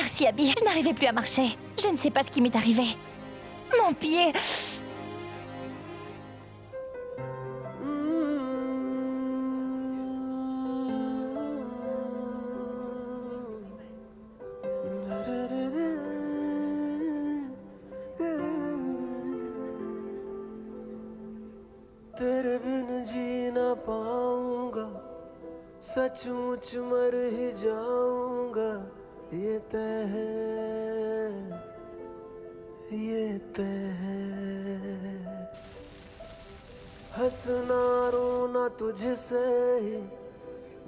Merci, Abby. Je n'arrivais plus à marcher. Je ne sais pas ce qui m'est arrivé. Mon pied... तेरे बिन जी ना पाऊंगा सचमुच मर ही जाऊंगा ये तय है हंसना रोना तुझसे ही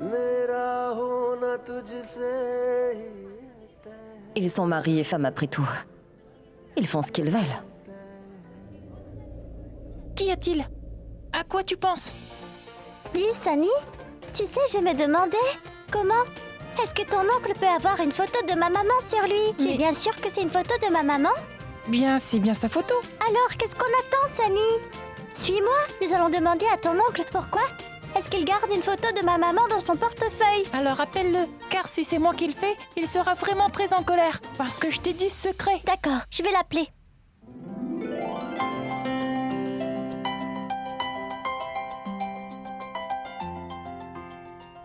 मेरा होना तुझसे ही Ils sont mari et femme après tout. Ils font ce qu'ils veulent. Qu'y a-t-il? À quoi tu penses? Dis, Sunny, tu sais, je me demandais comment est-ce que ton oncle peut avoir une photo de ma maman sur lui? Tu es bien sûr que c'est une photo de ma maman? Bien, c'est bien sa photo. Alors, qu'est-ce qu'on attend, Sunny? Suis-moi, nous allons demander à ton oncle pourquoi est-ce qu'il garde une photo de ma maman dans son portefeuille. Alors appelle-le, car si c'est moi qui le fais, il sera vraiment très en colère, parce que je t'ai dit ce secret. D'accord, je vais l'appeler.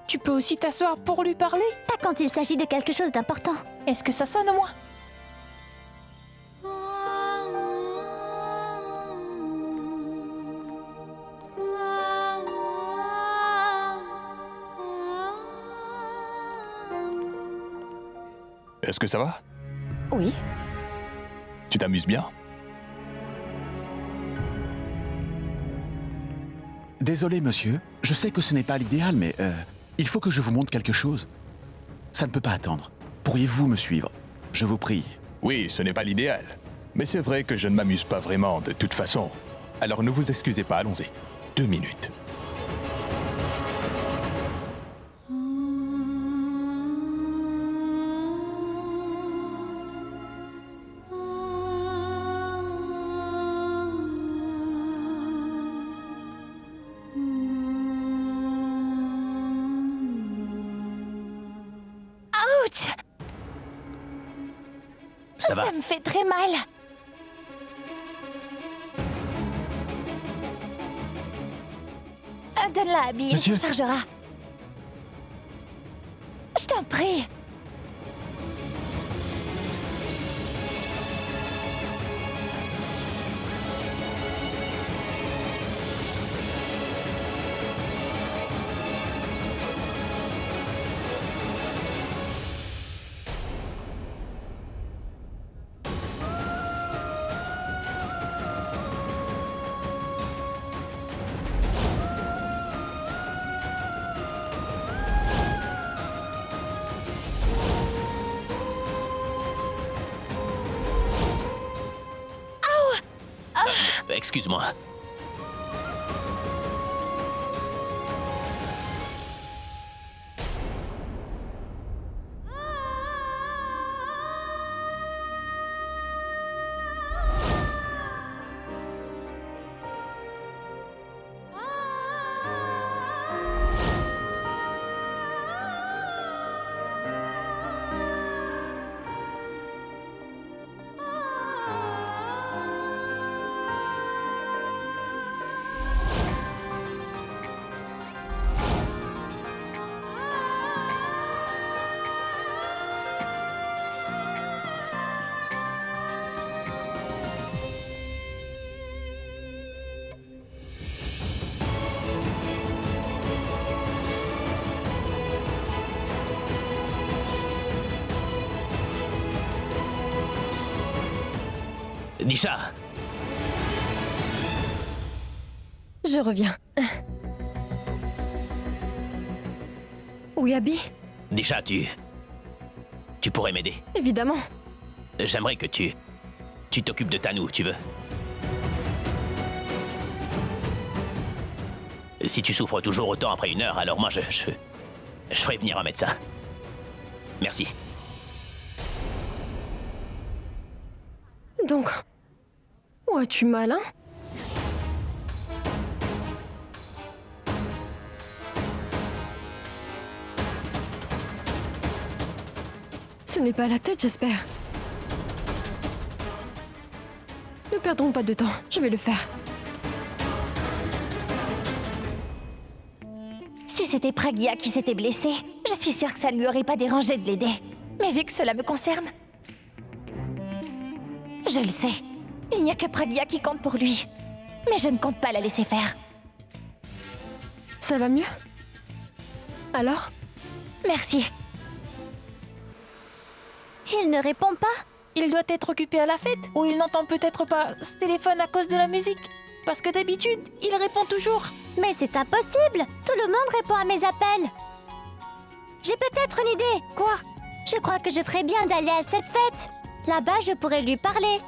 Tu peux aussi t'asseoir pour lui parler? Pas quand il s'agit de quelque chose d'important. Est-ce que ça sonne au moins? Est-ce que ça va? Oui. Tu t'amuses bien? Désolé, monsieur. Je sais que ce n'est pas l'idéal, mais il faut que je vous montre quelque chose. Ça ne peut pas attendre. Pourriez-vous me suivre? Je vous prie. Oui, ce n'est pas l'idéal. Mais c'est vrai que je ne m'amuse pas vraiment, de toute façon. Alors ne vous excusez pas, allons-y. 2 minutes. Ouch! Ça va? Ça me fait très mal. Donne-la à Abby, il Monsieur. s'en chargera. Je t'en prie. Excuse-moi. Nisha, Je reviens. Oui, Abby? Nisha, tu pourrais m'aider. Évidemment. J'aimerais que tu t'occupes de Tanou, tu veux? Si tu souffres toujours autant après 1 heure, alors moi je ferai venir un médecin. Merci. Donc, où as-tu mal, hein? Ce n'est pas la tête, j'espère. Ne perdons pas de temps, je vais le faire. Si c'était Pragia qui s'était blessé, je suis sûre que ça ne lui aurait pas dérangé de l'aider. Mais vu que cela me concerne... Je le sais. Il n'y a que Pragia qui compte pour lui. Mais je ne compte pas la laisser faire. Ça va mieux? Alors? Merci. Il ne répond pas. Il doit être occupé à la fête, ou il n'entend peut-être pas ce téléphone à cause de la musique. Parce que d'habitude, il répond toujours. Mais c'est impossible. Tout le monde répond à mes appels. J'ai peut-être une idée. Quoi? Je crois que je ferais bien d'aller à cette fête. Là-bas, je pourrais lui parler.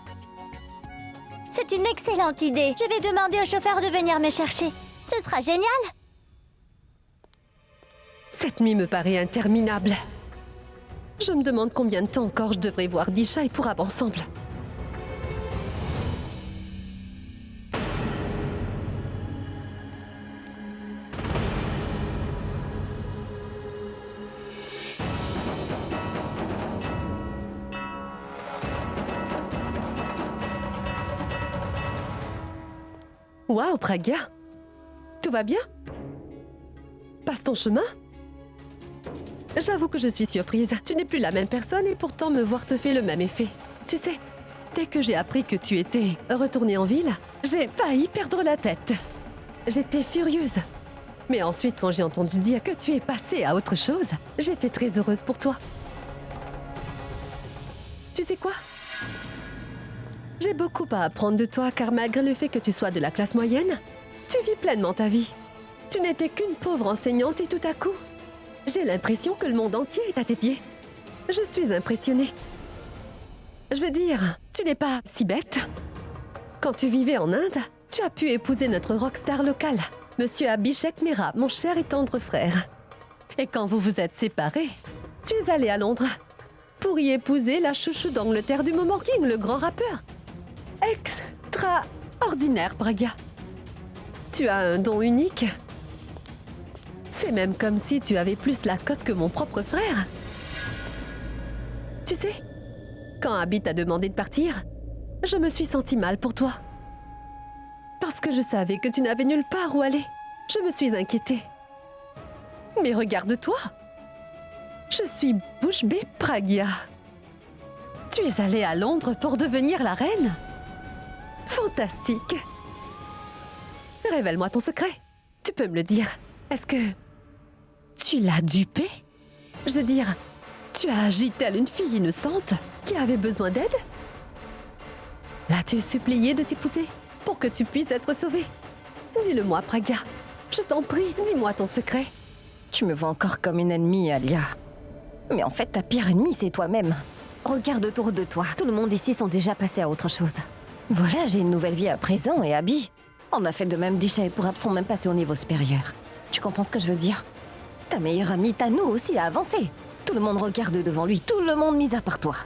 C'est une excellente idée. Je vais demander au chauffeur de venir me chercher. Ce sera génial. Cette nuit me paraît interminable. Je me demande combien de temps encore je devrais voir Disha et pour ensemble. Waouh, Pragia! Tout va bien? Passe ton chemin? J'avoue que je suis surprise. Tu n'es plus la même personne et pourtant me voir te fait le même effet. Tu sais, dès que j'ai appris que tu étais retournée en ville, j'ai failli perdre la tête. J'étais furieuse. Mais ensuite, quand j'ai entendu dire que tu es passée à autre chose, j'étais très heureuse pour toi. Tu sais quoi? J'ai beaucoup à apprendre de toi car malgré le fait que tu sois de la classe moyenne, tu vis pleinement ta vie. Tu n'étais qu'une pauvre enseignante et tout à coup, j'ai l'impression que le monde entier est à tes pieds. Je suis impressionnée. Je veux dire, tu n'es pas si bête. Quand tu vivais en Inde, tu as pu épouser notre rockstar local, Monsieur Abhishek Mehra, mon cher et tendre frère. Et quand vous vous êtes séparés, tu es allé à Londres pour y épouser la chouchou d'Angleterre du moment King, le grand rappeur. Extraordinaire, Pragia. Tu as un don unique. C'est même comme si tu avais plus la cote que mon propre frère. Tu sais, quand Abby t'a demandé de partir, je me suis sentie mal pour toi. Parce que je savais que tu n'avais nulle part où aller. Je me suis inquiétée. Mais regarde-toi. Je suis bouche bée, Pragia. Tu es allée à Londres pour devenir la reine? Fantastique. Révèle-moi ton secret. Tu peux me le dire. Est-ce que tu l'as dupée? Je veux dire, tu as agi telle une fille innocente qui avait besoin d'aide? L'as-tu supplié de t'épouser pour que tu puisses être sauvée? Dis-le-moi, Pragia. Je t'en prie, dis-moi ton secret. Tu me vois encore comme une ennemie, Alia. Mais en fait, ta pire ennemie, c'est toi-même. Regarde autour de toi. Tout le monde ici sont déjà passés à autre chose. Voilà, j'ai une nouvelle vie à présent et Abby. On a fait de même, Disha et Purab sont même passés au niveau supérieur. Tu comprends ce que je veux dire? Ta meilleure amie, Tanu aussi, a avancé. Tout le monde regarde devant lui, tout le monde mis à part toi.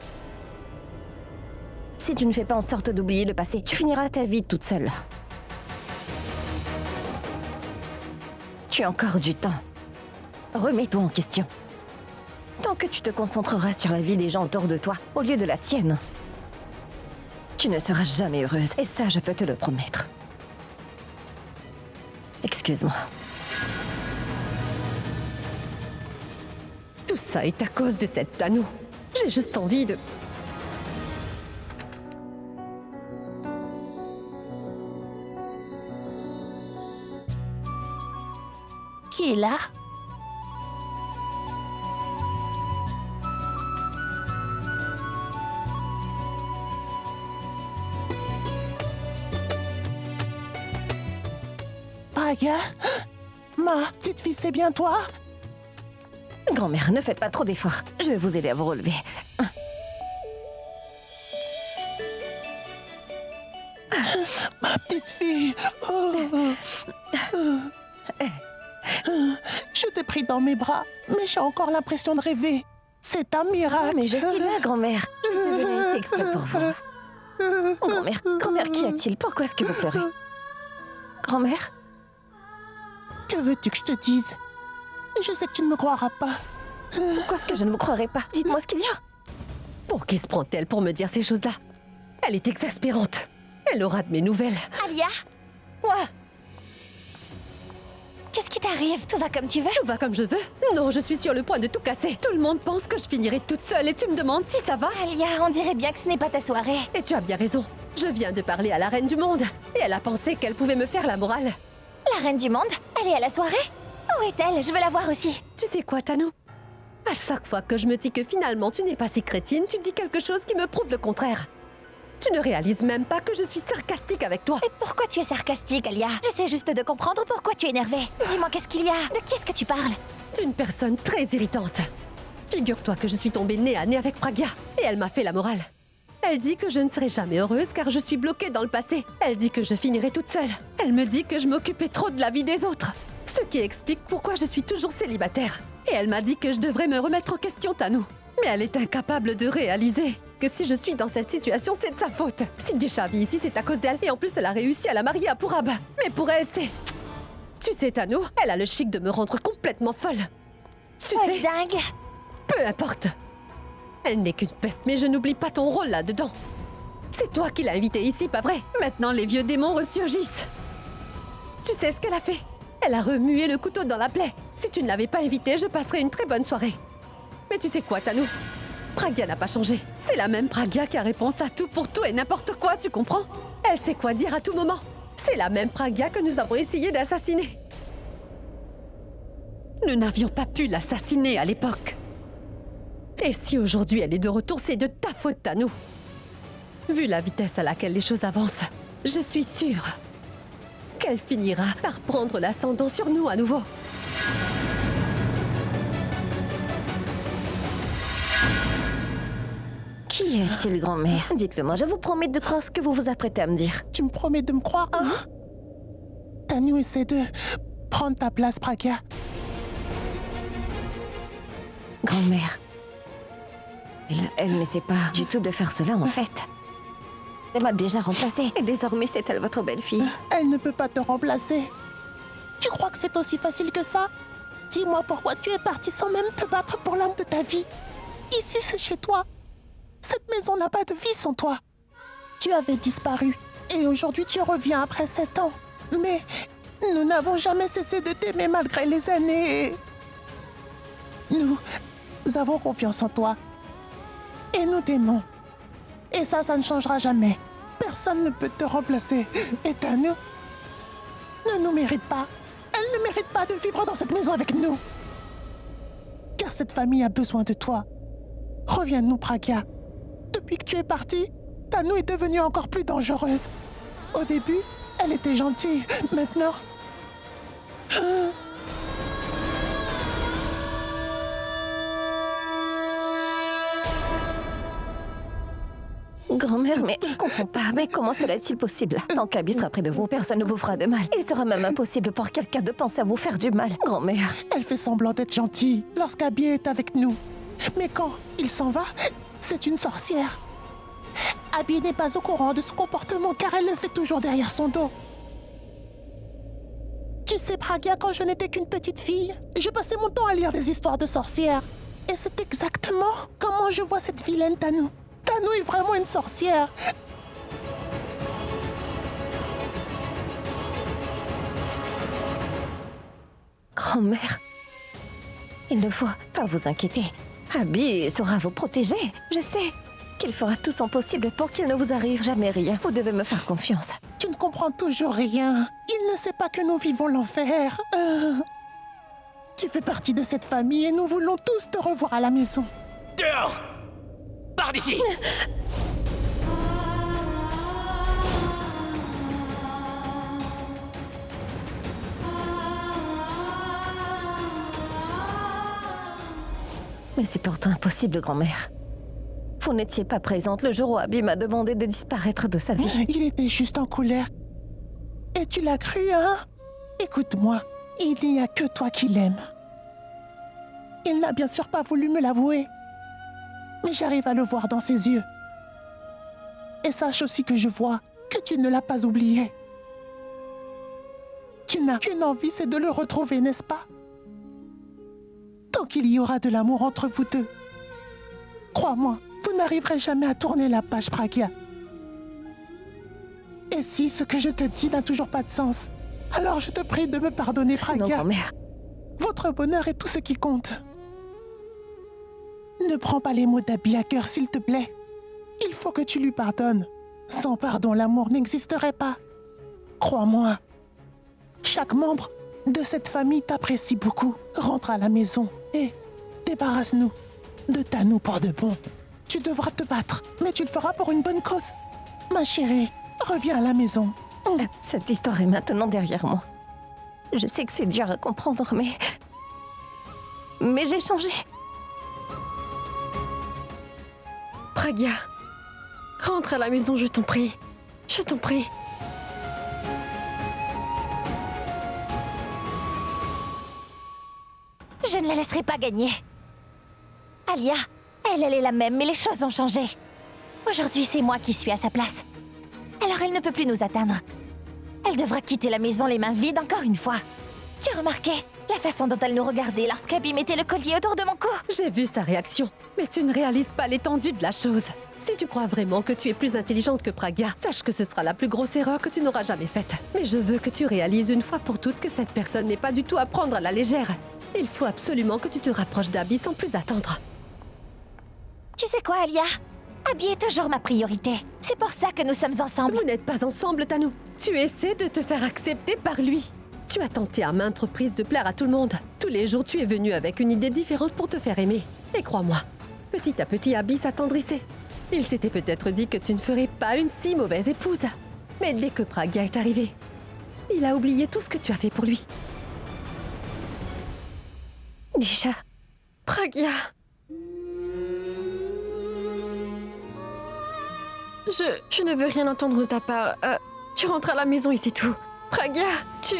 Si tu ne fais pas en sorte d'oublier le passé, tu finiras ta vie toute seule. Tu as encore du temps. Remets-toi en question. Tant que tu te concentreras sur la vie des gens autour de toi, au lieu de la tienne, tu ne seras jamais heureuse. Et ça, je peux te le promettre. Excuse-moi. Tout ça est à cause de cette Tanu. J'ai juste envie de... Qui est là? Pragia? Ma petite fille, c'est bien toi? Grand-mère, ne faites pas trop d'efforts. Je vais vous aider à vous relever. Ma petite fille. Oh. Je t'ai pris dans mes bras, mais j'ai encore l'impression de rêver. C'est un miracle. Mais je suis là, grand-mère. Je suis venue ici exprès pour vous. Grand-mère, qu'y a-t-il? Pourquoi est-ce que vous pleurez? Grand-mère? Que veux-tu que je te dise? Je sais que tu ne me croiras pas. Pourquoi est-ce que je ne vous croirais pas? Dites-moi ce qu'il y a. Pour qui se prend-elle pour me dire ces choses-là? Elle est exaspérante. Elle aura de mes nouvelles. Alia, Quoi? qu'est-ce qui t'arrive? Tout va comme tu veux? Tout va comme je veux? Non, je suis sur le point de tout casser. Tout le monde pense que je finirai toute seule et tu me demandes si ça va? Alia, on dirait bien que ce n'est pas ta soirée. Et tu as bien raison. Je viens de parler à la reine du monde. Et elle a pensé qu'elle pouvait me faire la morale. La reine du monde? Elle est à la soirée? Où est-elle? Je veux la voir aussi. Tu sais quoi, Tanou? À chaque fois que je me dis que finalement tu n'es pas si crétine, tu dis quelque chose qui me prouve le contraire. Tu ne réalises même pas que je suis sarcastique avec toi. Et pourquoi tu es sarcastique, Alia? J'essaie juste de comprendre pourquoi tu es énervée. Dis-moi, qu'est-ce qu'il y a? De qui est-ce que tu parles? D'une personne très irritante. Figure-toi que je suis tombée nez à nez avec Pragya et elle m'a fait la morale. Elle dit que je ne serai jamais heureuse car je suis bloquée dans le passé. Elle dit que je finirai toute seule. Elle me dit que je m'occupais trop de la vie des autres. Ce qui explique pourquoi je suis toujours célibataire. Et elle m'a dit que je devrais me remettre en question, Tanou. Mais elle est incapable de réaliser que si je suis dans cette situation, c'est de sa faute. Si Disha vit ici, c'est à cause d'elle. Et en plus, elle a réussi à la marier à Purab. Mais pour elle, c'est... Tu sais, Tanou, elle a le chic de me rendre complètement folle. Tu Folle sais, dingue. peu importe. Elle n'est qu'une peste, mais je n'oublie pas ton rôle là-dedans. C'est toi qui l'as invitée ici, pas vrai? Maintenant, les vieux démons ressurgissent. Tu sais ce qu'elle a fait? Elle a remué le couteau dans la plaie. Si tu ne l'avais pas invitée, je passerais une très bonne soirée. Mais tu sais quoi, Tanou? Pragya n'a pas changé. C'est la même Pragya qui a réponse à tout pour tout et n'importe quoi, tu comprends? Elle sait quoi dire à tout moment. C'est la même Pragya que nous avons essayé d'assassiner. Nous n'avions pas pu l'assassiner à l'époque. Et si aujourd'hui elle est de retour, c'est de ta faute, Tanou. Vu la vitesse à laquelle les choses avancent, je suis sûre qu'elle finira par prendre l'ascendant sur nous à nouveau. Qui est-il, grand-mère? Dites-le moi, je vous promets de croire ce que vous vous apprêtez à me dire. Tu me promets de me croire, hein? Tanou essaie de prendre ta place, Pragya. Grand-mère, elle n'essaie pas du tout de faire cela, en fait. Elle m'a déjà remplacée, et désormais c'est elle votre belle-fille. Elle ne peut pas te remplacer. Tu crois que c'est aussi facile que ça? Dis-moi pourquoi tu es parti sans même te battre pour l'âme de ta vie. Ici, c'est chez toi. Cette maison n'a pas de vie sans toi. Tu avais disparu, et aujourd'hui tu reviens après 7 ans. Mais nous n'avons jamais cessé de t'aimer malgré les années. Nous avons confiance en toi. Et nous t'aimons. Et ça ne changera jamais. Personne ne peut te remplacer. Et Tanou ne nous mérite pas. Elle ne mérite pas de vivre dans cette maison avec nous. Car cette famille a besoin de toi. Reviens-nous, Pragya. Depuis que tu es partie, Tanou est devenue encore plus dangereuse. Au début, elle était gentille. Maintenant... Grand-mère, mais je comprends pas. Mais comment cela est-il possible? Tant qu'Abby sera près de vous, personne ne vous fera de mal. Il sera même impossible pour quelqu'un de penser à vous faire du mal. Grand-mère... Elle fait semblant d'être gentille lorsqu'Abby est avec nous. Mais quand il s'en va, c'est une sorcière. Abby n'est pas au courant de son comportement car elle le fait toujours derrière son dos. Tu sais, Pragya, quand je n'étais qu'une petite fille, je passais mon temps à lire des histoires de sorcières. Et c'est exactement comment je vois cette vilaine Tanou. Tanou est vraiment une sorcière. Grand-mère, il ne faut pas vous inquiéter. Abby saura vous protéger. Je sais qu'il fera tout son possible pour qu'il ne vous arrive jamais rien. Vous devez me faire confiance. Tu ne comprends toujours rien. Il ne sait pas que nous vivons l'enfer. Tu fais partie de cette famille et nous voulons tous te revoir à la maison. Dehors! Pars d'ici! Mais c'est pourtant impossible, grand-mère. Vous n'étiez pas présente le jour où Abby m'a demandé de disparaître de sa vie. Il était juste en colère. Et tu l'as cru, hein? Écoute-moi, il n'y a que toi qui l'aimes. Il n'a bien sûr pas voulu me l'avouer. Mais j'arrive à le voir dans ses yeux. Et sache aussi que je vois que tu ne l'as pas oublié. Tu n'as qu'une envie, c'est de le retrouver, n'est-ce pas? Tant qu'il y aura de l'amour entre vous deux. Crois-moi, Vous n'arriverez jamais à tourner la page, Pragya. Et si ce que je te dis n'a toujours pas de sens, alors je te prie de me pardonner, Non, Pragya. grand-mère. Votre bonheur est tout ce qui compte. Ne prends pas les mots d'Abby à cœur, s'il te plaît. Il faut que tu lui pardonnes. Sans pardon, l'amour n'existerait pas. Crois-moi. Chaque membre de cette famille t'apprécie beaucoup. Rentre à la maison et débarrasse-nous de Tanou pour de bon. Tu devras te battre, mais tu le feras pour une bonne cause. Ma chérie, reviens à la maison. Cette histoire est maintenant derrière moi. Je sais que c'est dur à comprendre, mais j'ai changé. Pragya, rentre à la maison, je t'en prie. Je t'en prie. Je ne la laisserai pas gagner. Alia, elle est la même, mais les choses ont changé. Aujourd'hui, c'est moi qui suis à sa place. Alors elle ne peut plus nous atteindre. Elle devra quitter la maison les mains vides encore une fois. Tu as remarqué la façon dont elle nous regardait lorsqu'Abby mettait le collier autour de mon cou? J'ai vu sa réaction, mais tu ne réalises pas l'étendue de la chose. Si tu crois vraiment que tu es plus intelligente que Pragya, sache que ce sera la plus grosse erreur que tu n'auras jamais faite. Mais je veux que tu réalises une fois pour toutes que cette personne n'est pas du tout à prendre à la légère. Il faut absolument que tu te rapproches d'Abby sans plus attendre. Tu sais quoi, Alia? Abby est toujours ma priorité. C'est pour ça que nous sommes ensemble. Vous n'êtes pas ensemble, Tanou. Tu essaies de te faire accepter par lui. Tu as tenté à maintes reprises de plaire à tout le monde. Tous les jours, tu es venu avec une idée différente pour te faire aimer. Et crois-moi, petit à petit, Abby s'attendrissait. Il s'était peut-être dit que tu ne ferais pas une si mauvaise épouse. Mais dès que Pragya est arrivé, il a oublié tout ce que tu as fait pour lui. Déjà, Pragya. Je ne veux rien entendre de ta part. Tu rentres à la maison et c'est tout. Pragya, tu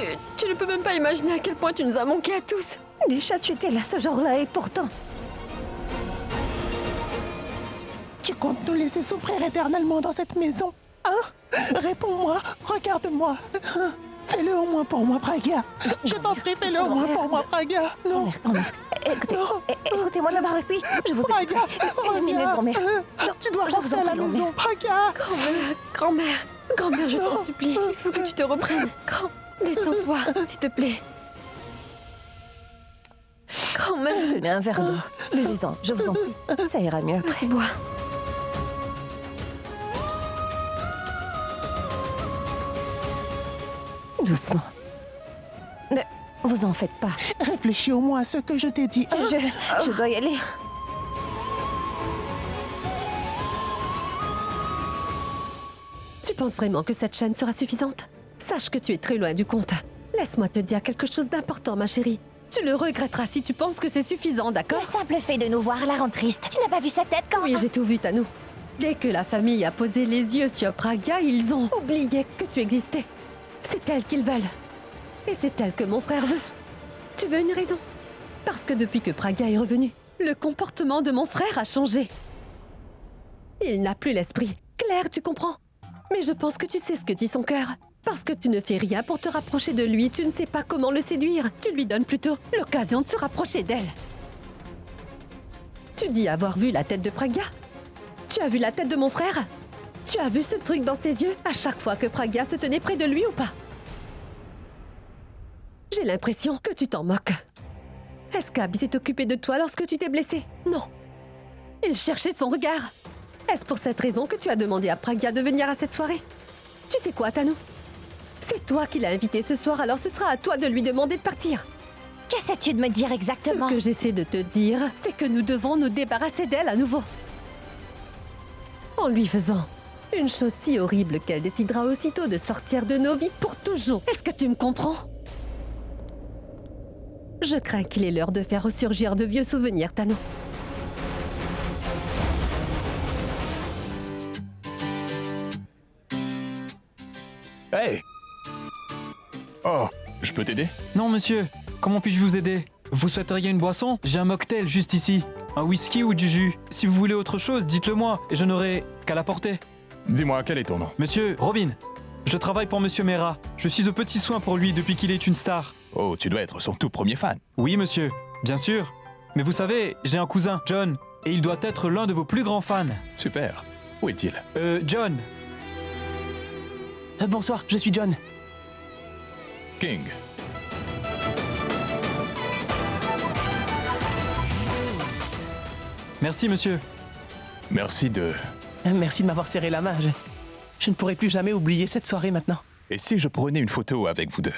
ne peux même pas imaginer à quel point tu nous as manqué à tous. déjà tu étais là ce jour-là et pourtant... Tu comptes nous laisser souffrir éternellement dans cette maison? Hein? Réponds-moi, regarde-moi. Fais-le au moins pour moi, Pragya. Je t'en prie, fais-le au moins pour moi, Pragya. Non. Grand-mère, écoutez, écoutez-moi d'abord et puis je vous Pragya, écouterai. Une minute, grand-mère. Tu dois je vous rentrer en à la prie, maison, Pragya. Grand-mère, je t'en supplie. Il faut que tu te reprennes. Détends-toi, s'il te plaît. Grand-mère. Tenez un verre d'eau. Buvez-en, je vous en prie. Ça ira mieux après. Vas-y, bois. Doucement. Ne vous en faites pas. Réfléchis au moins à ce que je t'ai dit. Hein? Je dois y aller. Tu penses vraiment que cette chaîne sera suffisante? Sache que tu es très loin du compte. Laisse-moi te dire quelque chose d'important, ma chérie. Tu le regretteras si tu penses que c'est suffisant, d'accord? Le simple fait de nous voir la rend triste. Tu n'as pas vu sa tête quand... Oui, j'ai tout vu, Tanou. Dès que la famille a posé les yeux sur Pragya, ils ont oublié que tu existais. C'est elle qu'ils veulent. Et c'est elle que mon frère veut. Tu veux une raison? Parce que depuis que Pragya est revenu, le comportement de mon frère a changé. Il n'a plus l'esprit. Claire, tu comprends? Mais je pense que tu sais ce que dit son cœur. Parce que tu ne fais rien pour te rapprocher de lui, tu ne sais pas comment le séduire. Tu lui donnes plutôt l'occasion de se rapprocher d'elle. Tu dis avoir vu la tête de Pragya? Tu as vu la tête de mon frère? Tu as vu ce truc dans ses yeux à chaque fois que Pragya se tenait près de lui ou pas? J'ai l'impression que tu t'en moques. Est-ce qu'Abby s'est occupé de toi lorsque tu t'es blessé? Non. Il cherchait son regard. Est-ce pour cette raison que tu as demandé à Pragya de venir à cette soirée? Tu sais quoi, Tanou? C'est toi qui l'as invité ce soir, alors ce sera à toi de lui demander de partir. Qu'essaies-tu de me dire exactement? Ce que j'essaie de te dire, c'est que nous devons nous débarrasser d'elle à nouveau. En lui faisant une chose si horrible qu'elle décidera aussitôt de sortir de nos vies pour toujours. Est-ce que tu me comprends? Je crains qu'il est l'heure de faire ressurgir de vieux souvenirs, Tanou. Hey! Oh, je peux t'aider? Non, monsieur. Comment puis-je vous aider? Vous souhaiteriez une boisson? J'ai un mocktail juste ici. Un whisky ou du jus. Si vous voulez autre chose, dites-le moi et je n'aurai qu'à l'apporter. Dis-moi, quel est ton nom? Monsieur, Robin. Je travaille pour monsieur Mera. Je suis aux petits soins pour lui depuis qu'il est une star. Oh, tu dois être son tout premier fan. Oui, monsieur. Bien sûr. Mais vous savez, j'ai un cousin, John. et il doit être l'un de vos plus grands fans. Super. Où est-il? John. Bonsoir, je suis John. King. Merci, monsieur. Merci de... Merci de m'avoir serré la main. Je ne pourrai plus jamais oublier cette soirée maintenant. Et si je prenais une photo avec vous deux?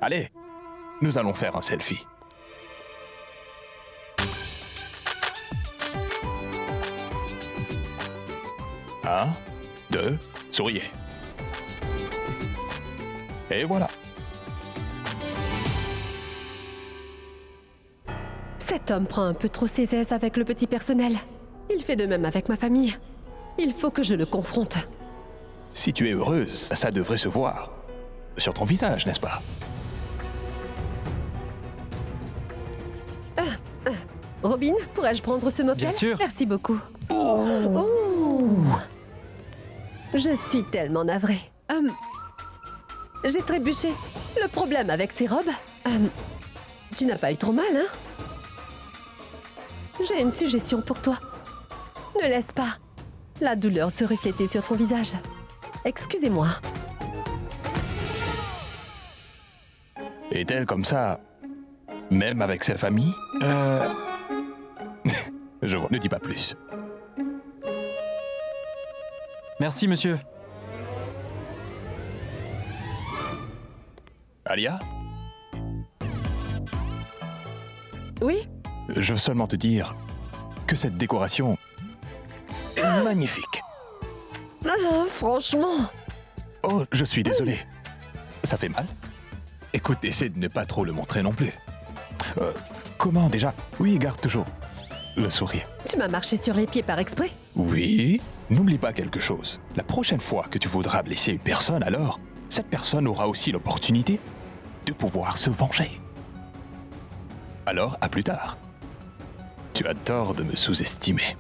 Allez, nous allons faire un selfie. Un, deux, souriez. Et voilà. Cet homme prend un peu trop ses aises avec le petit personnel. Il fait de même avec ma famille. Il faut que je le confronte. Si tu es heureuse, ça devrait se voir. Sur ton visage, n'est-ce pas? Robin, pourrais-je prendre ce moquette? Bien sûr. Merci beaucoup. Ouh. Je suis tellement navrée. J'ai trébuché. Le problème avec ces robes... tu n'as pas eu trop mal, hein? J'ai une suggestion pour toi. Ne laisse pas la douleur se refléter sur ton visage. Excusez-moi. Est-elle comme ça, même avec sa famille? Je vois, ne dis pas plus. Merci, monsieur. Alia? Oui? Je veux seulement te dire que cette décoration est magnifique. Franchement. Oh, je suis désolé. Ça fait mal? Écoute, essaie de ne pas trop le montrer non plus. Comment déjà? Oui, garde toujours le sourire. Tu m'as marché sur les pieds par exprès? Oui, n'oublie pas quelque chose. La prochaine fois que tu voudras blesser une personne, alors, cette personne aura aussi l'opportunité de pouvoir se venger. Alors, à plus tard. Tu as tort de me sous-estimer.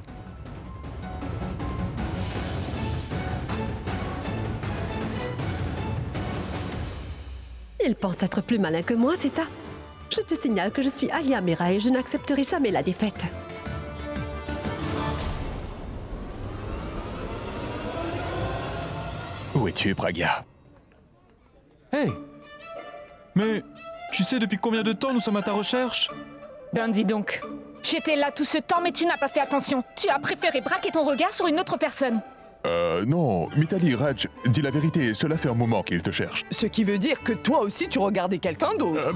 Il pense être plus malin que moi, c'est ça? Je te signale que je suis Alia Mera et je n'accepterai jamais la défaite. Où es-tu, Pragya? Hey! Mais tu sais depuis combien de temps nous sommes à ta recherche? Ben dis donc, j'étais là tout ce temps mais tu n'as pas fait attention. Tu as préféré braquer ton regard sur une autre personne. Non, Mitali, Raj, dis la vérité, cela fait un moment qu'il te cherche. Ce qui veut dire que toi aussi tu regardais quelqu'un d'autre.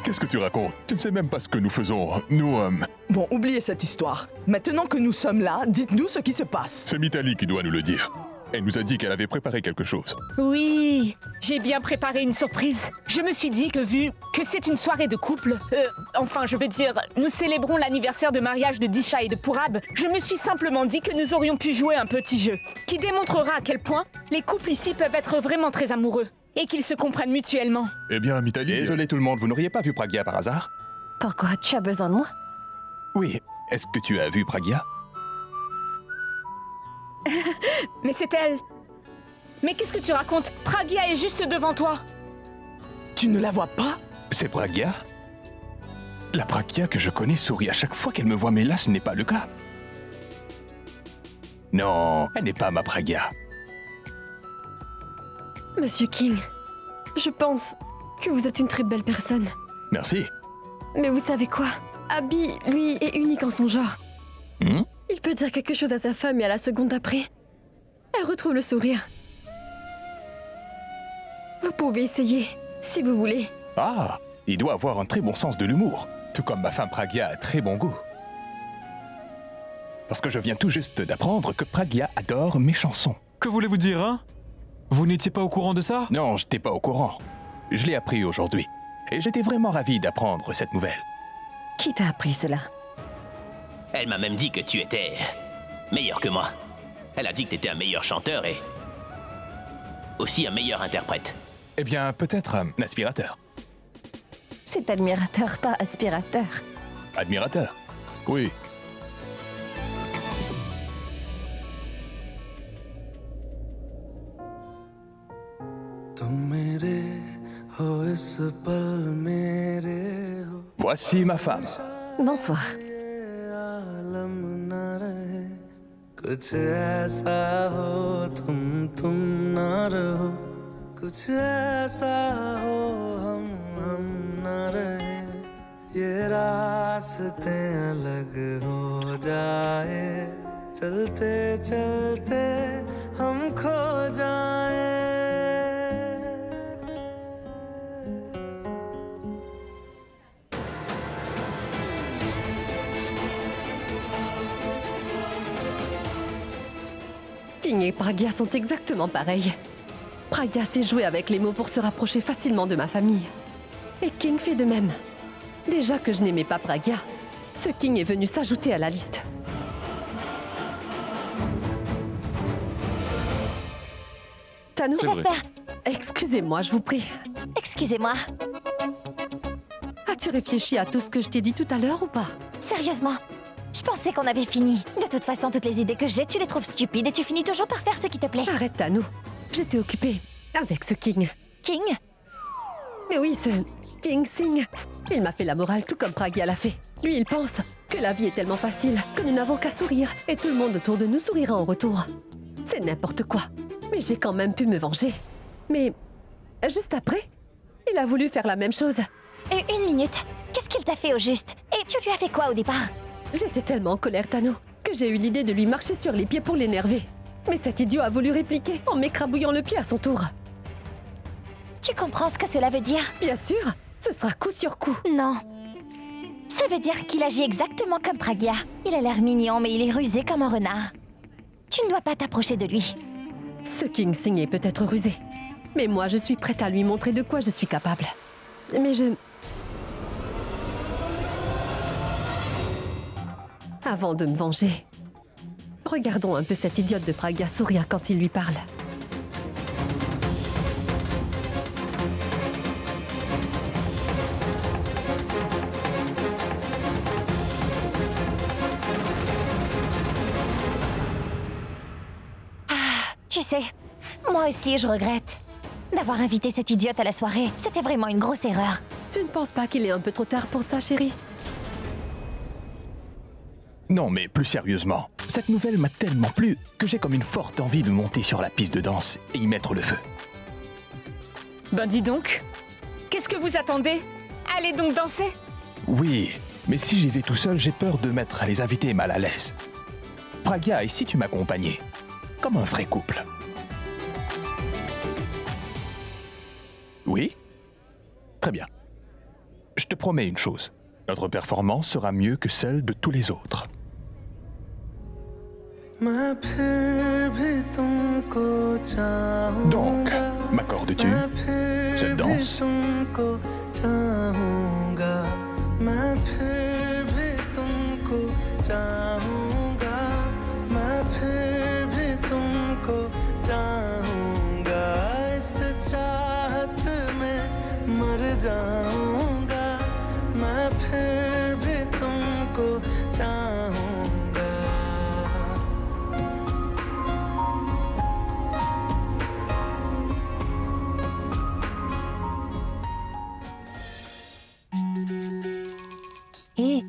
Qu'est-ce que tu racontes? Tu ne sais même pas ce que nous faisons. Nous, Bon, oubliez cette histoire. Maintenant que nous sommes là, dites-nous ce qui se passe. C'est Mitali qui doit nous le dire. Elle nous a dit qu'elle avait préparé quelque chose. Oui, j'ai bien préparé une surprise. Je me suis dit que vu que c'est une soirée de couple, enfin je veux dire, nous célébrons l'anniversaire de mariage de Disha et de Purab, je me suis simplement dit que nous aurions pu jouer un petit jeu qui démontrera à quel point les couples ici peuvent être vraiment très amoureux et qu'ils se comprennent mutuellement. Eh bien, Mitali... Désolé tout le monde, vous n'auriez pas vu Pragya par hasard? Pourquoi? Tu as besoin de moi? Oui, est-ce que tu as vu Pragya? Mais c'est elle. Mais qu'est-ce que tu racontes? Pragya est juste devant toi. Tu ne la vois pas? C'est Pragya? La Pragya que je connais sourit à chaque fois qu'elle me voit, mais là ce n'est pas le cas. Non, elle n'est pas ma Pragya. Monsieur King, je pense que vous êtes une très belle personne. Merci. Mais vous savez quoi? Abby, lui, est unique en son genre. Il peut dire quelque chose à sa femme et à la seconde après, elle retrouve le sourire. Vous pouvez essayer, si vous voulez. Ah, il doit avoir un très bon sens de l'humour, tout comme ma femme Pragya a très bon goût. Parce que je viens tout juste d'apprendre que Pragya adore mes chansons. Que voulez-vous dire, hein? Vous n'étiez pas au courant de ça? Non, je n'étais pas au courant. Je l'ai appris aujourd'hui. Et j'étais vraiment ravi d'apprendre cette nouvelle. Qui t'a appris cela? Elle m'a même dit que tu étais meilleur que moi. Elle a dit que t'étais un meilleur chanteur et aussi un meilleur interprète. Eh bien, peut-être un aspirateur. C'est admirateur, pas aspirateur. Admirateur? Oui. Voici ma femme. Bonsoir. आलम न रहे कुछ ऐसा हो तुम न रहो कुछ ऐसा हो हम न रहे ये रास्ते अलग हो जाए चलते चलते हम खो जाए King et Pragya sont exactement pareils. Pragya sait jouer avec les mots pour se rapprocher facilement de ma famille. Et King fait de même. Déjà que je n'aimais pas Pragya, ce King est venu s'ajouter à la liste. Tanu, J'espère. excusez-moi, je vous prie. Excusez-moi. As-tu réfléchi à tout ce que je t'ai dit tout à l'heure ou pas? Sérieusement, je pensais qu'on avait fini. De toute façon, toutes les idées que j'ai, tu les trouves stupides et tu finis toujours par faire ce qui te plaît. Arrête, Tanu. J'étais occupée avec ce King. King? Mais oui, ce King Singh. Il m'a fait la morale tout comme Pragya l'a fait. Lui, il pense que la vie est tellement facile que nous n'avons qu'à sourire et tout le monde autour de nous sourira en retour. C'est n'importe quoi. Mais j'ai quand même pu me venger. Mais juste après, il a voulu faire la même chose. Et une minute. Qu'est-ce qu'il t'a fait au juste? Et tu lui as fait quoi au départ? J'étais tellement en colère, Tanu, que j'ai eu l'idée de lui marcher sur les pieds pour l'énerver. Mais cet idiot a voulu répliquer en m'écrabouillant le pied à son tour. Tu comprends ce que cela veut dire? Bien sûr, ce sera coup sur coup. Non. Ça veut dire qu'il agit exactement comme Pragya. Il a l'air mignon, mais il est rusé comme un renard. Tu ne dois pas t'approcher de lui. Ce King Singh est peut-être rusé. Mais moi, je suis prête à lui montrer de quoi je suis capable. Mais Avant de me venger, regardons un peu cette idiote de Pragya sourire quand il lui parle. Tu sais, moi aussi je regrette d'avoir invité cette idiote à la soirée. C'était vraiment une grosse erreur. Tu ne penses pas qu'il est un peu trop tard pour ça, chérie? Non, mais plus sérieusement, cette nouvelle m'a tellement plu que j'ai comme une forte envie de monter sur la piste de danse et y mettre le feu. Ben dis donc, qu'est-ce que vous attendez? Allez donc danser. Oui, mais si j'y vais tout seul, j'ai peur de mettre les invités mal à l'aise. Pragya, et si tu m'accompagnais? Comme un vrai couple. Oui? Très bien. Je te promets une chose. Notre performance sera mieux que celle de tous les autres. Donc, m'accordes-tu cette danse?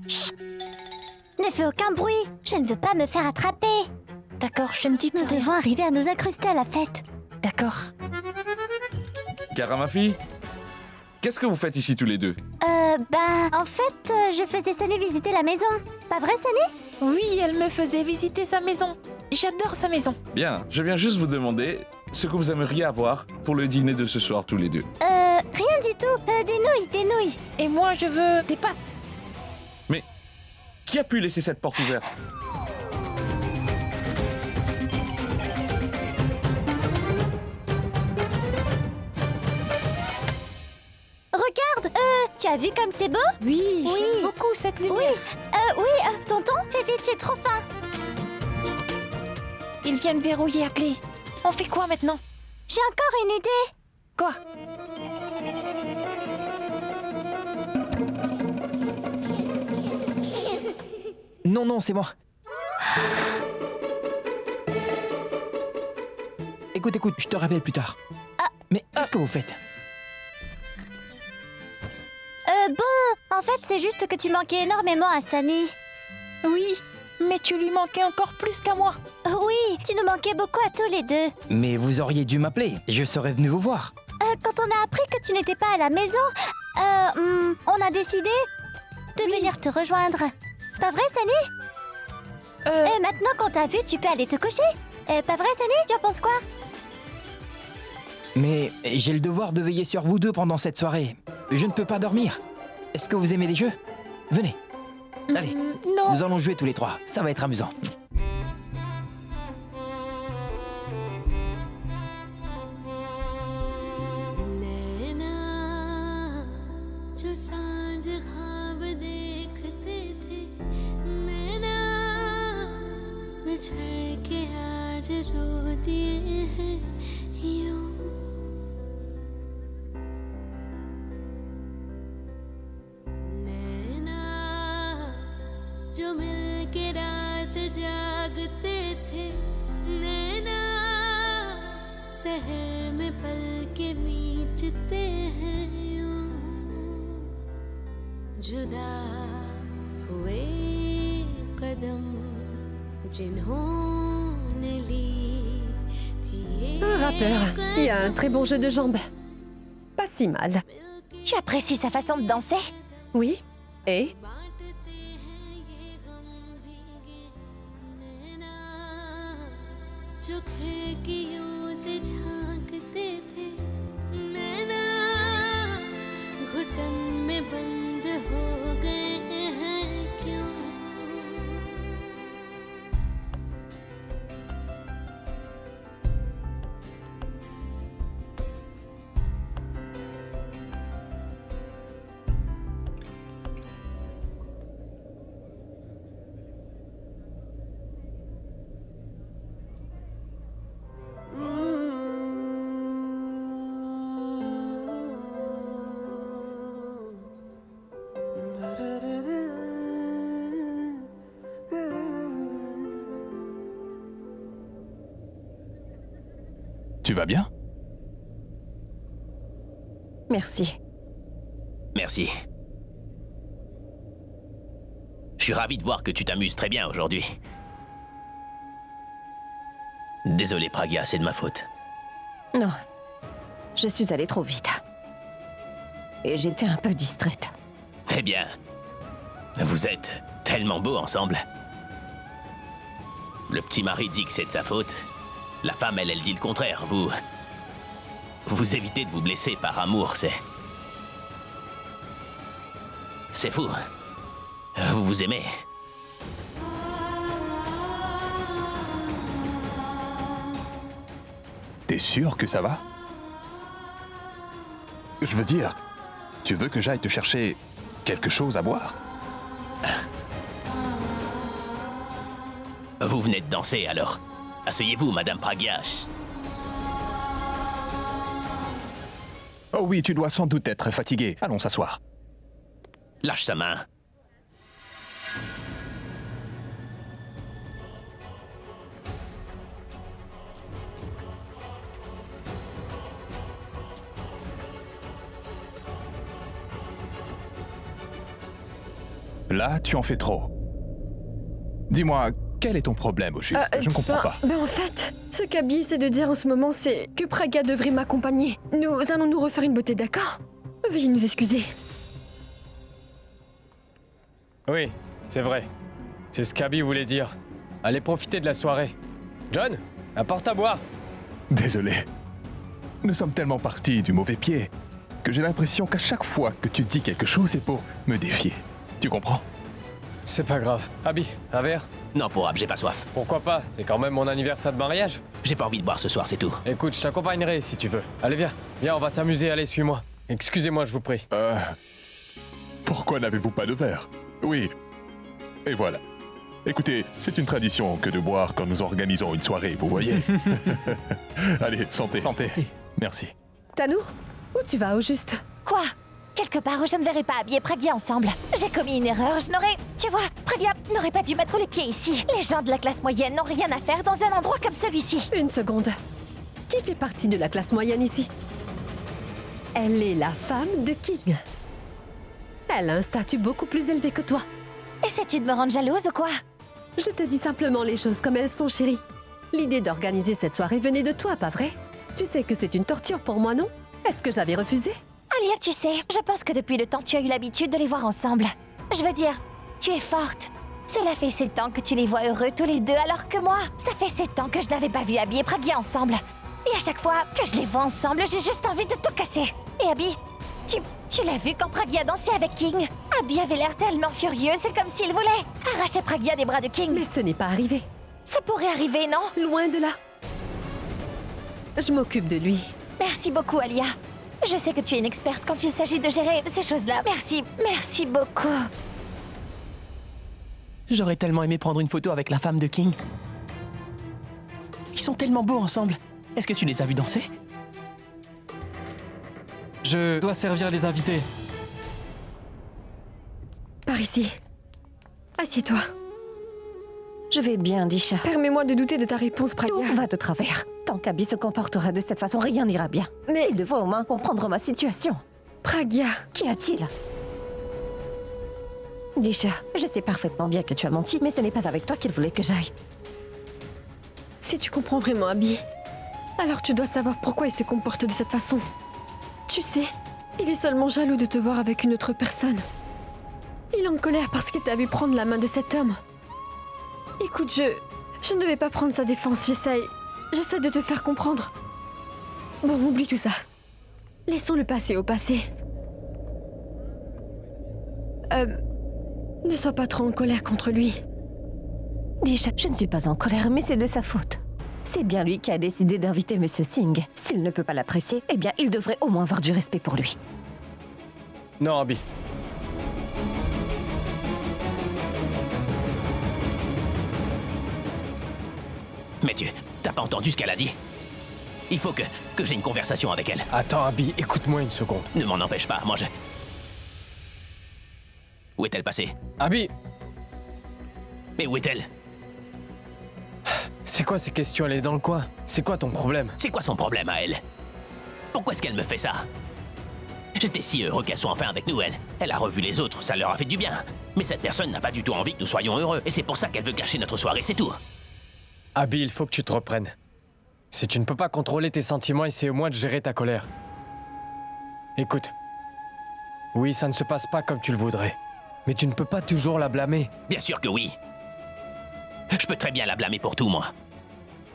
Chut. Ne fais aucun bruit. Je ne veux pas me faire attraper. D'accord, je ne dis Nous devons arriver à nous incruster à la fête. D'accord. Cara, ma fille, qu'est-ce que vous faites ici tous les deux? En fait, je faisais Sunny visiter la maison. Pas vrai, Sunny? Oui, elle me faisait visiter sa maison. J'adore sa maison. Bien, je viens juste vous demander ce que vous aimeriez avoir pour le dîner de ce soir tous les deux. Rien du tout. Des nouilles. Et moi, je veux des pâtes. Mais qui a pu laisser cette porte ouverte? Regarde, tu as vu comme c'est beau? Oui, Oui. j'aime beaucoup cette lumière. Oui, tonton, fais vite, j'ai trop faim. Ils viennent verrouiller à clé. On fait quoi maintenant? J'ai encore une idée. Quoi? Non, c'est moi. Écoute, je te rappelle plus tard. Mais qu'est-ce que vous faites? Bon, En fait, c'est juste que tu manquais énormément à Sunny. Oui, mais tu lui manquais encore plus qu'à moi. Oui, tu nous manquais beaucoup à tous les deux. Mais vous auriez dû m'appeler, je serais venu vous voir. Quand on a appris que tu n'étais pas à la maison, on a décidé de venir te rejoindre. Pas vrai, Sunny? Et maintenant qu'on t'a vu, tu peux aller te coucher. Pas vrai, Sunny? Tu en penses quoi? Mais j'ai le devoir de veiller sur vous deux pendant cette soirée. Je ne peux pas dormir. Est-ce que vous aimez les jeux? Venez. Allez, non. Nous allons jouer tous les trois. Ça va être amusant. जो मिलके रात जागते थे नैना शहर में पल के बीचते हैं यूं जुदा हुए कदम जिन्होंने ली थी Un rappeur qui a un très bon jeu de jambes. Pas si mal. Tu apprécies sa façon de danser? Oui. Et जो खिड़कियों से झांकते थे नैना घुटन में बंद हो गए हैं क्यों Tu vas bien? Merci. Merci. Je suis ravi de voir que tu t'amuses très bien aujourd'hui. Désolé, Pragya, c'est de ma faute. Non. Je suis allée trop vite. Et j'étais un peu distraite. Eh bien, vous êtes tellement beaux ensemble. Le petit mari dit que c'est de sa faute. La femme, elle dit le contraire. Vous évitez de vous blesser par amour, c'est fou. Vous vous aimez. T'es sûr que ça va? Je veux dire, tu veux que j'aille te chercher quelque chose à boire? Vous venez de danser, alors. Asseyez-vous, Madame Pragya. Oh oui, tu dois sans doute être fatigué. Allons s'asseoir. Lâche sa main. Là, tu en fais trop. Dis-moi, quel est ton problème au juste? Je ne comprends pas. En fait, ce qu'Abby essaie de dire en ce moment, c'est que Pragya devrait m'accompagner. Nous allons nous refaire une beauté, d'accord? Veuillez nous excuser. Oui, c'est vrai. C'est ce qu'Abby voulait dire. Allez profiter de la soirée. John, apporte à boire. Désolé. Nous sommes tellement partis du mauvais pied que j'ai l'impression qu'à chaque fois que tu dis quelque chose, c'est pour me défier. Tu comprends? C'est pas grave. Abby, un verre? Non, pour Ab, j'ai pas soif. Pourquoi pas? C'est quand même mon anniversaire de mariage. J'ai pas envie de boire ce soir, c'est tout. Écoute, je t'accompagnerai si tu veux. Allez, viens. Viens, on va s'amuser. Allez, suis-moi. Excusez-moi, je vous prie. Pourquoi n'avez-vous pas de verre? Oui. Et voilà. Écoutez, c'est une tradition que de boire quand nous organisons une soirée, vous voyez. Allez, santé. Santé. Merci. Tanour, où tu vas au juste? Quoi? Quelque part où je ne verrai pas Abby et Pragya ensemble. J'ai commis une erreur, je n'aurais... Tu vois, Pragya n'aurait pas dû mettre les pieds ici. Les gens de la classe moyenne n'ont rien à faire dans un endroit comme celui-ci. Une seconde. Qui fait partie de la classe moyenne ici? Elle est la femme de King. Elle a un statut beaucoup plus élevé que toi. Essaies-tu de me rendre jalouse ou quoi? Je te dis simplement les choses comme elles sont, chérie. L'idée d'organiser cette soirée venait de toi, pas vrai? Tu sais que c'est une torture pour moi, non? Est-ce que j'avais refusé? Alia, tu sais, je pense que depuis le temps tu as eu l'habitude de les voir ensemble. Je veux dire, tu es forte. Cela fait 7 ans que tu les vois heureux tous les deux, alors que moi, ça fait 7 ans que je n'avais pas vu Abby et Pragya ensemble. Et à chaque fois que je les vois ensemble, j'ai juste envie de tout casser. Et Abby, tu l'as vu quand Pragya dansait avec King? Abby avait l'air tellement furieux, c'est comme s'il voulait arracher Pragya des bras de King. Mais ce n'est pas arrivé. Ça pourrait arriver, non? Loin de là. Je m'occupe de lui. Merci beaucoup, Alia. Je sais que tu es une experte quand il s'agit de gérer ces choses-là. Merci beaucoup. J'aurais tellement aimé prendre une photo avec la femme de King. Ils sont tellement beaux ensemble. Est-ce que tu les as vus danser? Je dois servir les invités. Par ici. Assieds-toi. Je vais bien, Disha. Permets-moi de douter de ta réponse, Pragya. Tout va de travers. Tant qu'Abby se comportera de cette façon, rien n'ira bien. Mais il devrait au moins comprendre ma situation. Pragya. Qu'y a-t-il? Disha, je sais parfaitement bien que tu as menti, mais ce n'est pas avec toi qu'il voulait que j'aille. Si tu comprends vraiment Abby, alors tu dois savoir pourquoi il se comporte de cette façon. Tu sais, il est seulement jaloux de te voir avec une autre personne. Il est en colère parce qu'il t'a vu prendre la main de cet homme. Écoute, je ne vais pas prendre sa défense, j'essaie de te faire comprendre. Bon, oublie tout ça. Laissons le passé au passé. Ne sois pas trop en colère contre lui. Disha, je ne suis pas en colère, mais c'est de sa faute. C'est bien lui qui a décidé d'inviter Monsieur Singh. S'il ne peut pas l'apprécier, eh bien, il devrait au moins avoir du respect pour lui. Non, Abby. Mais t'as pas entendu ce qu'elle a dit? Il faut que j'ai une conversation avec elle. Attends, Abby, écoute-moi une seconde. Ne m'en empêche pas, moi je... Où est-elle passée? Abby! Mais où est-elle? C'est quoi ces questions? Elle est dans le coin. C'est quoi ton problème? C'est quoi son problème à elle? Pourquoi est-ce qu'elle me fait ça? J'étais si heureux qu'elle soit enfin avec nous, elle. Elle a revu les autres, ça leur a fait du bien. Mais cette personne n'a pas du tout envie que nous soyons heureux. Et c'est pour ça qu'elle veut gâcher notre soirée, c'est tout. Abby, il faut que tu te reprennes. Si tu ne peux pas contrôler tes sentiments, essaie au moins de gérer ta colère. Écoute. Oui, ça ne se passe pas comme tu le voudrais. Mais tu ne peux pas toujours la blâmer. Bien sûr que oui. Je peux très bien la blâmer pour tout, moi.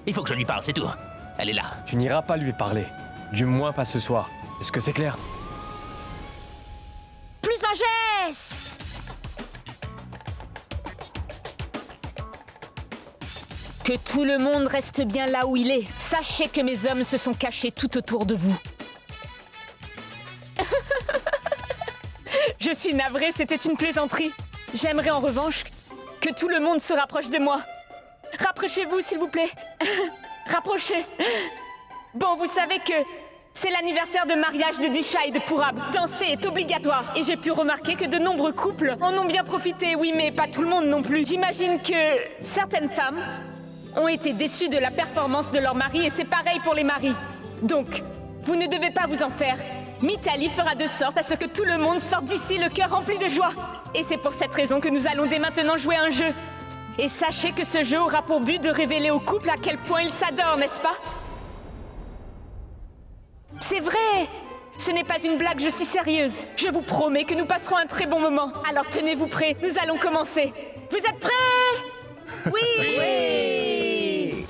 Il faut que je lui parle, c'est tout. Elle est là. Tu n'iras pas lui parler. Du moins pas ce soir. Est-ce que c'est clair? Plus un geste! Que tout le monde reste bien là où il est. Sachez que mes hommes se sont cachés tout autour de vous. Je suis navrée, c'était une plaisanterie. J'aimerais en revanche que tout le monde se rapproche de moi. Rapprochez-vous, s'il vous plaît. Rapprochez. Bon, vous savez que c'est l'anniversaire de mariage de Disha et de Purab. Danser est obligatoire. Et j'ai pu remarquer que de nombreux couples en ont bien profité. Oui, mais pas tout le monde non plus. J'imagine que certaines femmes ont été déçues de la performance de leur mari et c'est pareil pour les maris. Donc, vous ne devez pas vous en faire. Mitali fera de sorte à ce que tout le monde sorte d'ici le cœur rempli de joie. Et c'est pour cette raison que nous allons dès maintenant jouer à un jeu. Et sachez que ce jeu aura pour but de révéler au couple à quel point ils s'adorent, n'est-ce pas? C'est vrai! Ce n'est pas une blague, je suis sérieuse. Je vous promets que nous passerons un très bon moment. Alors tenez-vous prêts, nous allons commencer. Vous êtes prêts? Oui! Oui!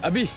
Abby,